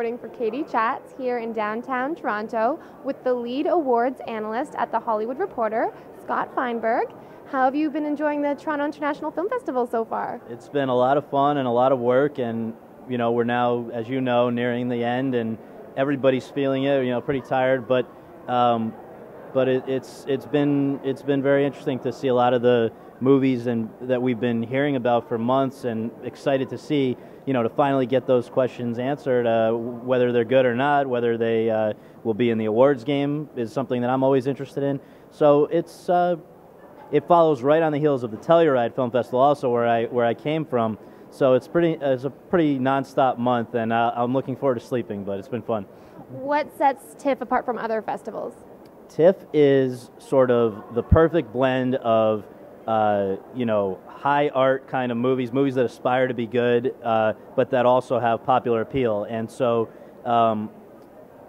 reporting for Katie Chats here in downtown Toronto with the lead awards analyst at the Hollywood Reporter, Scott Feinberg. How have you been enjoying the Toronto International Film Festival so far? It's been a lot of fun and a lot of work, and we're now, as you know, nearing the end, and everybody's feeling it. Pretty tired, but it's been very interesting to see a lot of the movies and that we've been hearing about for months, and excited to see to finally get those questions answered. Whether they're good or not, whether they will be in the awards game, is something that I'm always interested in. So it follows right on the heels of the Telluride Film Festival, also where I came from. So it's a pretty nonstop month, and I'm looking forward to sleeping. But it's been fun. What sets TIFF apart from other festivals? TIFF is sort of the perfect blend of high art kind of movies that aspire to be good, but that also have popular appeal, and so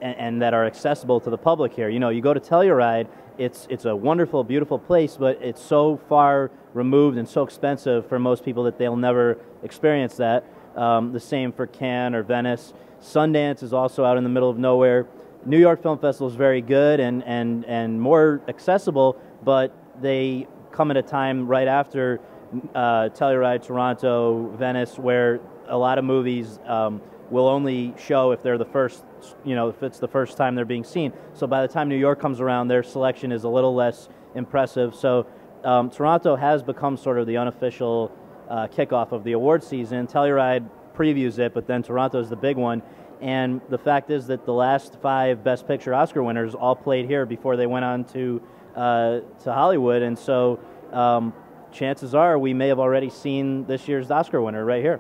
and that are accessible to the public here. You go to Telluride, it's a wonderful, beautiful place, but it's so far removed and so expensive for most people that they'll never experience that. The same for Cannes or Venice. Sundance is also out in the middle of nowhere. New York Film Festival is very good and more accessible, but they come at a time right after Telluride, Toronto, Venice, where a lot of movies will only show if they're the first, if it's the first time they're being seen. So by the time New York comes around, their selection is a little less impressive. So Toronto has become sort of the unofficial kickoff of the award season. Telluride previews it, but then Toronto is the big one. And the fact is that the last 5 Best Picture Oscar winners all played here before they went on to Hollywood, and so chances are we may have already seen this year's Oscar winner right here.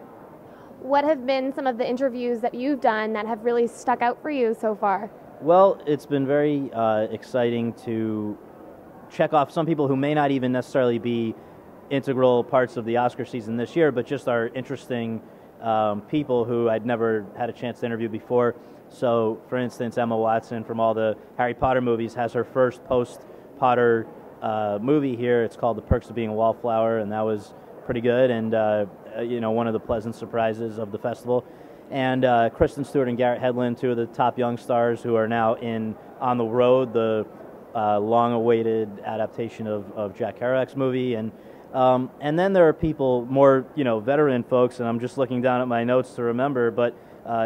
What have been some of the interviews that you've done that have really stuck out for you so far? Well, it's been very exciting to check off some people who may not even necessarily be integral parts of the Oscar season this year, but just are interesting people who I'd never had a chance to interview before. So, for instance, Emma Watson from all the Harry Potter movies has her first post-Potter movie here. It's called The Perks of Being a Wallflower, and that was pretty good, and one of the pleasant surprises of the festival. And Kristen Stewart and Garrett Hedlund, 2 of the top young stars who are now in On the Road, the long-awaited adaptation of Jack Kerouac's movie. And then there are people, more veteran folks, and I'm just looking down at my notes to remember, but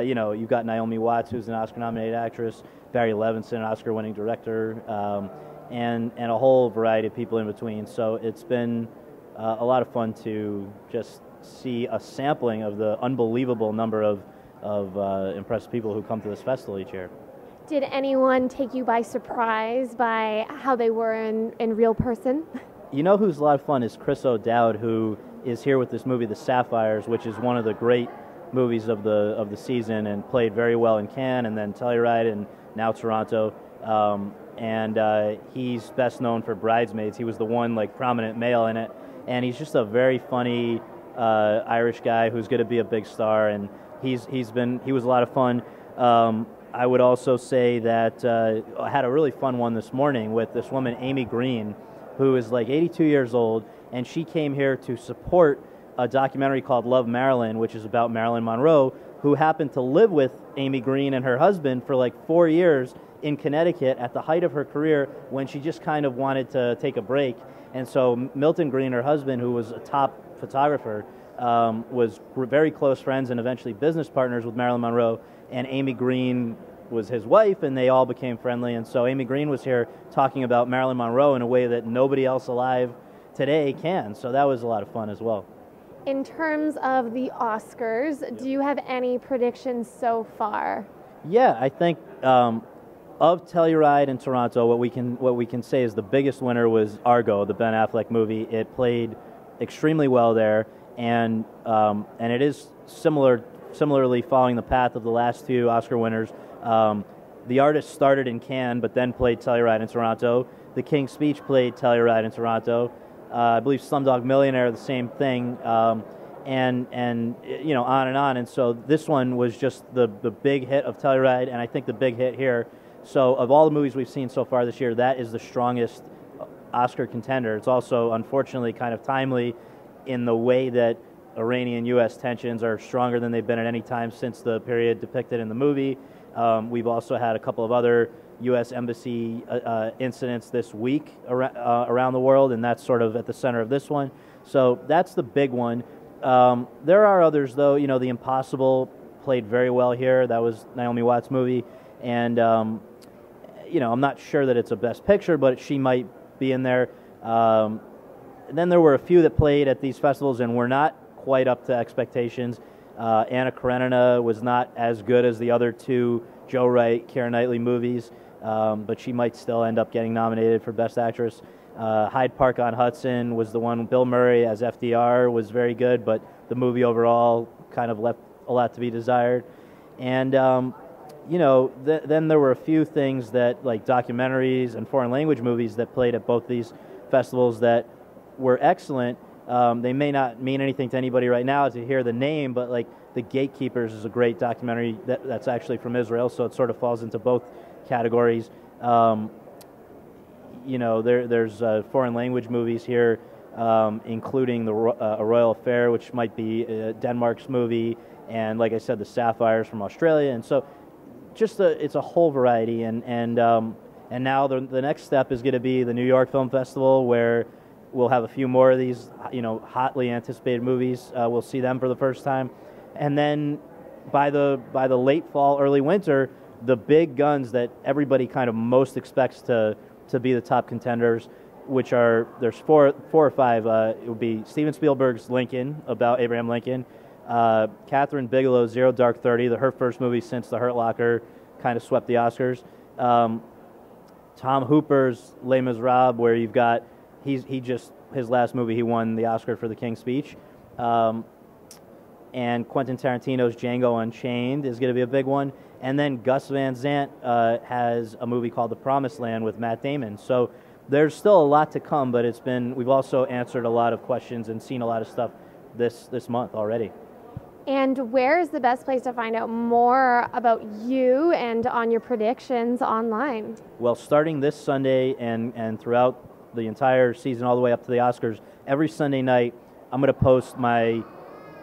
you've got Naomi Watts, who's an Oscar-nominated actress, Barry Levinson, an Oscar-winning director, and a whole variety of people in between. So it's been a lot of fun to just see a sampling of the unbelievable number of impressive people who come to this festival each year. Did anyone take you by surprise by how they were in real person? Who's a lot of fun is Chris O'Dowd, who is here with this movie, The Sapphires, which is one of the great movies of the season, and played very well in Cannes and then Telluride and now Toronto. And he's best known for Bridesmaids. He was the one prominent male in it, and he's just a very funny Irish guy who's going to be a big star. And he was a lot of fun. I would also say that I had a really fun one this morning with this woman, Amy Green, who is 82 years old, and she came here to support a documentary called Love Marilyn, which is about Marilyn Monroe, who happened to live with Amy Green and her husband for 4 years in Connecticut at the height of her career, when she just kind of wanted to take a break. And so Milton Green, her husband, who was a top photographer, was very close friends and eventually business partners with Marilyn Monroe, and Amy Green was his wife, and they all became friendly. And so Amy Green was here talking about Marilyn Monroe in a way that nobody else alive today can. So that was a lot of fun as well. In terms of the Oscars, do you have any predictions so far? Yeah, I think of Telluride and Toronto, what we can say is the biggest winner was Argo, the Ben Affleck movie. It played extremely well there, and it is similarly following the path of the last 2 Oscar winners. The Artist started in Cannes, but then played Telluride in Toronto. The King's Speech played Telluride in Toronto. I believe Slumdog Millionaire, the same thing, and on and on. And so this one was just the big hit of Telluride, and I think the big hit here. So of all the movies we've seen so far this year, that is the strongest Oscar contender. It's also, unfortunately, kind of timely in the way that Iranian-U.S. tensions are stronger than they've been at any time since the period depicted in the movie. We've also had a couple of other U.S. Embassy incidents this week around the world, and that's sort of at the center of this one. So that's the big one. There are others, though. You know, The Impossible played very well here. That was Naomi Watts' movie, and you know, I'm not sure that it's a Best Picture, but she might be in there. Then there were a few that played at these festivals and were not quite up to expectations. Anna Karenina was not as good as the other two Joe Wright, Keira Knightley movies, but she might still end up getting nominated for Best Actress. Hyde Park on Hudson was the one. Bill Murray as FDR was very good, but the movie overall kind of left a lot to be desired. And you know, then there were a few things that, like documentaries and foreign language movies that played at both these festivals that were excellent. They may not mean anything to anybody right now to hear the name, but like The Gatekeepers is a great documentary that's actually from Israel, so it sort of falls into both categories. You know, there's foreign language movies here, including A Royal Affair, which might be Denmark's movie, and like I said, The Sapphires from Australia, and so just it's a whole variety. And now the next step is going to be the New York Film Festival, where we'll have a few more of these, you know, hotly anticipated movies. We'll see them for the first time, and then by the late fall, early winter, the big guns that everybody kind of most expects to be the top contenders, which are there's four or five. It would be Steven Spielberg's Lincoln, about Abraham Lincoln. Catherine Bigelow's Zero Dark 30, her first movie since The Hurt Locker kind of swept the Oscars. Tom Hooper's Les Miserables, where you've got his last movie, he won the Oscar for The King's Speech. And Quentin Tarantino's Django Unchained is going to be a big one. And then Gus Van Sant has a movie called The Promised Land with Matt Damon. So there's still a lot to come, but we've also answered a lot of questions and seen a lot of stuff this month already. And where is the best place to find out more about you and on your predictions online? Well, starting this Sunday and throughout the entire season all the way up to the Oscars, every Sunday night I'm going to post my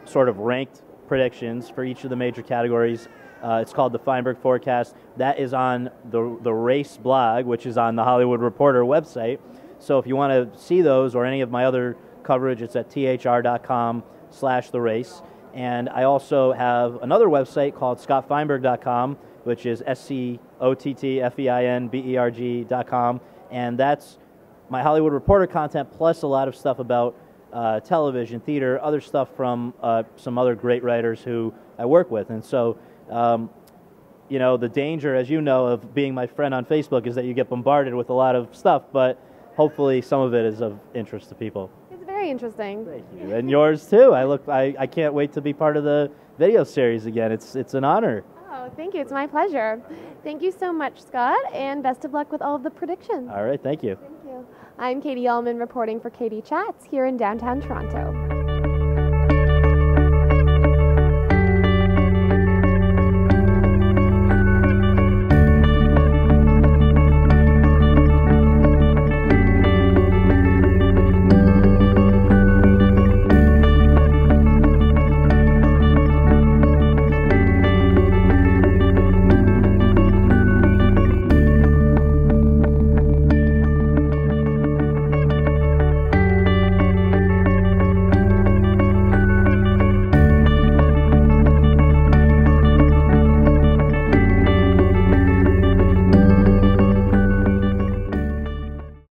sort of ranked predictions for each of the major categories. It's called the Feinberg Forecast. That is on the Race blog, which is on the Hollywood Reporter website. So if you want to see those or any of my other coverage, it's at thr.com/the race. And I also have another website called scottfeinberg.com, which is SCOTTFEINBERG.com. And that's my Hollywood Reporter content, plus a lot of stuff about television, theater, other stuff from some other great writers who I work with. And so, you know, the danger, as you know, of being my friend on Facebook is that you get bombarded with a lot of stuff, but hopefully some of it is of interest to people. It's very interesting. Thank you. And yours too. I can't wait to be part of the video series again. It's an honor. Oh, thank you. It's my pleasure. Thank you so much, Scott, and best of luck with all of the predictions. All right, thank you. Thank you. I'm Katie Uhlmann reporting for Katie Chats here in downtown Toronto.